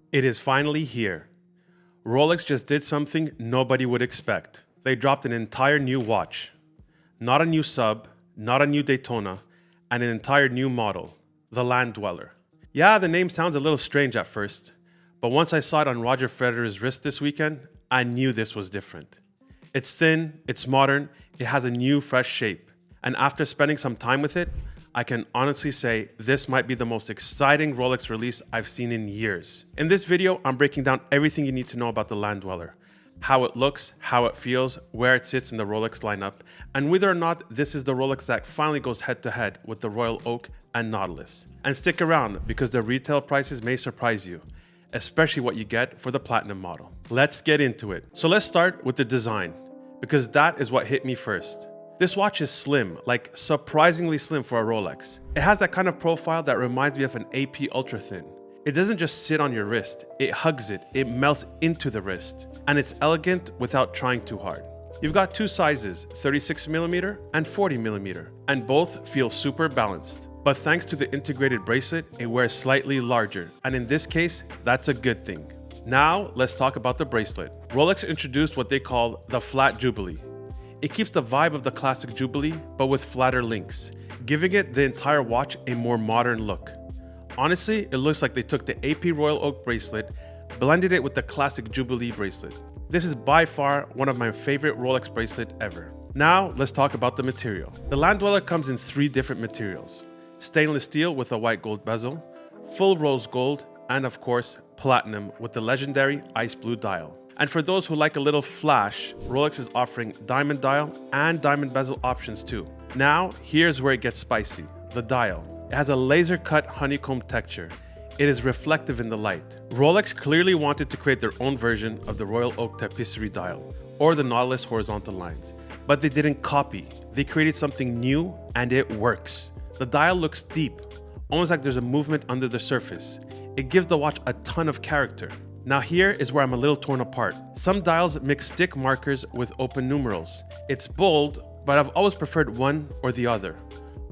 It is finally here. Rolex just did something nobody would expect. They dropped an entire new watch. Not a new sub, not a new Daytona, and an entire new model, the Land Dweller. Yeah, the name sounds a little strange at first, but once I saw it on Roger Federer's wrist this weekend, I knew this was different. It's thin, it's modern, it has a new fresh shape, and after spending some time with it, I can honestly say this might be the most exciting Rolex release I've seen in years. In this video, I'm breaking down everything you need to know about the Land Dweller. How it looks, how it feels, where it sits in the Rolex lineup, and whether or not this is the Rolex that finally goes head to head with the Royal Oak and Nautilus. And stick around because the retail prices may surprise you, especially what you get for the Platinum model. Let's get into it. So let's start with the design, because that is what hit me first. This watch is slim, like surprisingly slim for a Rolex. It has that kind of profile that reminds me of an AP Ultra Thin. It doesn't just sit on your wrist, it hugs it, it melts into the wrist. And it's elegant without trying too hard. You've got two sizes, 36mm and 40mm, and both feel super balanced. But thanks to the integrated bracelet, it wears slightly larger, and in this case, that's a good thing. Now, let's talk about the bracelet. Rolex introduced what they call the flat Jubilee. It keeps the vibe of the classic Jubilee, but with flatter links, giving it the entire watch a more modern look. Honestly, it looks like they took the AP Royal Oak bracelet, blended it with the classic Jubilee bracelet. This is by far one of my favorite Rolex bracelet ever. Now, let's talk about the material. The Land Dweller comes in 3 different materials: stainless steel with a white gold bezel, full rose gold, and of course, platinum with the legendary ice blue dial. And for those who like a little flash, Rolex is offering diamond dial and diamond bezel options too. Now, here's where it gets spicy: the dial. It has a laser-cut honeycomb texture. It is reflective in the light. Rolex clearly wanted to create their own version of the Royal Oak tapisserie dial, or the Nautilus horizontal lines, but they didn't copy. They created something new, and it works. The dial looks deep, almost like there's a movement under the surface. It gives the watch a ton of character. Now here is where I'm a little torn apart. Some dials mix stick markers with open numerals. It's bold, but I've always preferred one or the other.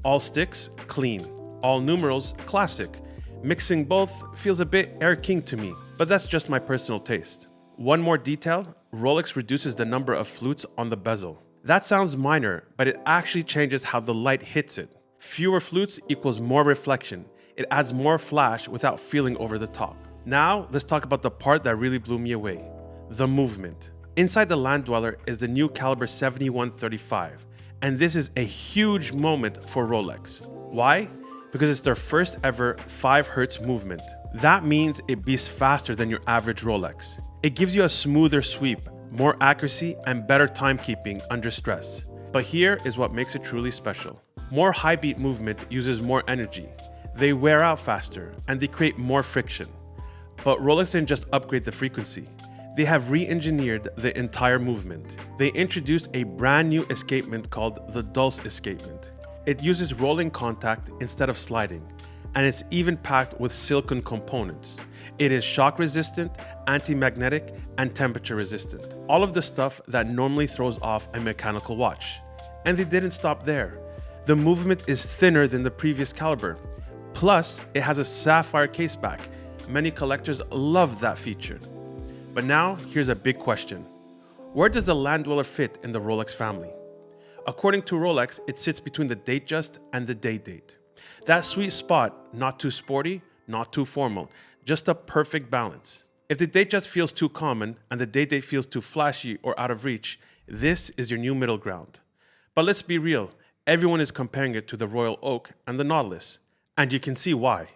All sticks, clean. All numerals, classic. Mixing both feels a bit Air King to me, but that's just my personal taste. One more detail, Rolex reduces the number of flutes on the bezel. That sounds minor, but it actually changes how the light hits it. Fewer flutes equals more reflection. It adds more flash without feeling over the top. Now, let's talk about the part that really blew me away: the movement. Inside the Land Dweller is the new caliber 7135, and this is a huge moment for Rolex. Why? Because it's their first ever 5 Hz movement. That means it beats faster than your average Rolex. It gives you a smoother sweep, more accuracy, and better timekeeping under stress. But here is what makes it truly special. More high beat movement uses more energy. They wear out faster, and they create more friction. But Rolex didn't just upgrade the frequency. They have re-engineered the entire movement. They introduced a brand new escapement called the Dulce escapement. It uses rolling contact instead of sliding, and it's even packed with silicone components. It is shock resistant, anti-magnetic, and temperature resistant. All of the stuff that normally throws off a mechanical watch. And they didn't stop there. The movement is thinner than the previous caliber. Plus, it has a sapphire caseback. Many collectors love that feature. But now, here's a big question. Where does the Land Dweller fit in the Rolex family? According to Rolex, it sits between the Datejust and the Day-Date. That sweet spot, not too sporty, not too formal, just a perfect balance. If the Datejust feels too common and the Day-Date feels too flashy or out of reach, this is your new middle ground. But let's be real, everyone is comparing it to the Royal Oak and the Nautilus. And you can see why.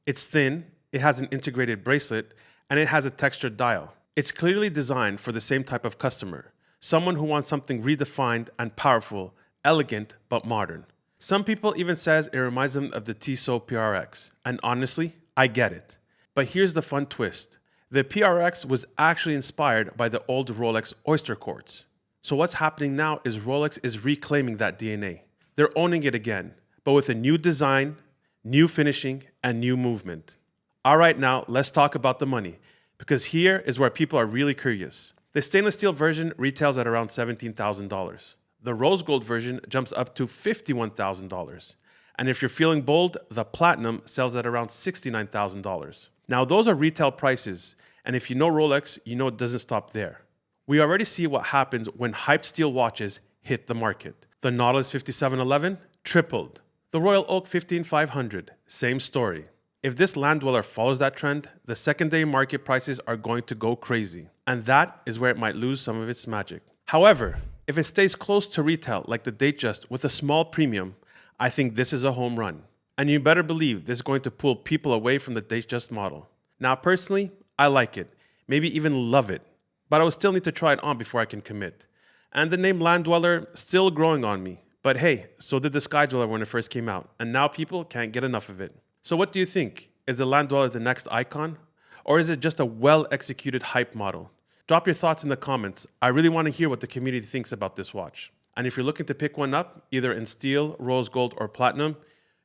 It's thin, it has an integrated bracelet, and it has a textured dial. It's clearly designed for the same type of customer. Someone who wants something redefined and powerful, elegant but modern. Some people even says it reminds them of the Tissot PRX, and honestly, I get it. But here's the fun twist. The PRX was actually inspired by the old Rolex Oyster Quartz. So what's happening now is Rolex is reclaiming that DNA. They're owning it again, but with a new design, new finishing, and new movement. All right, now let's talk about the money, because here is where people are really curious. The stainless steel version retails at around $17,000. The rose gold version jumps up to $51,000. And if you're feeling bold, the platinum sells at around $69,000. Now, those are retail prices, and if you know Rolex, you know it doesn't stop there. We already see what happens when hyped steel watches hit the market. The Nautilus 5711 tripled. The Royal Oak 15500, same story. If this land dweller follows that trend, the secondary market prices are going to go crazy, and that is where it might lose some of its magic. However, if it stays close to retail like the Datejust with a small premium, I think this is a home run. And you better believe this is going to pull people away from the Datejust model. Now personally, I like it, maybe even love it, but I will still need to try it on before I can commit. And the name Land Dweller still growing on me. But hey, so did the Sky Dweller when it first came out, and now people can't get enough of it. So what do you think? Is the Land Dweller the next icon? Or is it just a well-executed hype model? Drop your thoughts in the comments. I really want to hear what the community thinks about this watch. And if you're looking to pick one up, either in steel, rose gold, or platinum,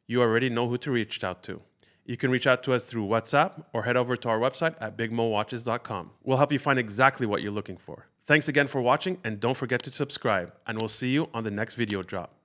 you already know who to reach out to. You can reach out to us through WhatsApp or head over to our website at bigmowatches.com. We'll help you find exactly what you're looking for. Thanks again for watching, and don't forget to subscribe, and we'll see you on the next video drop.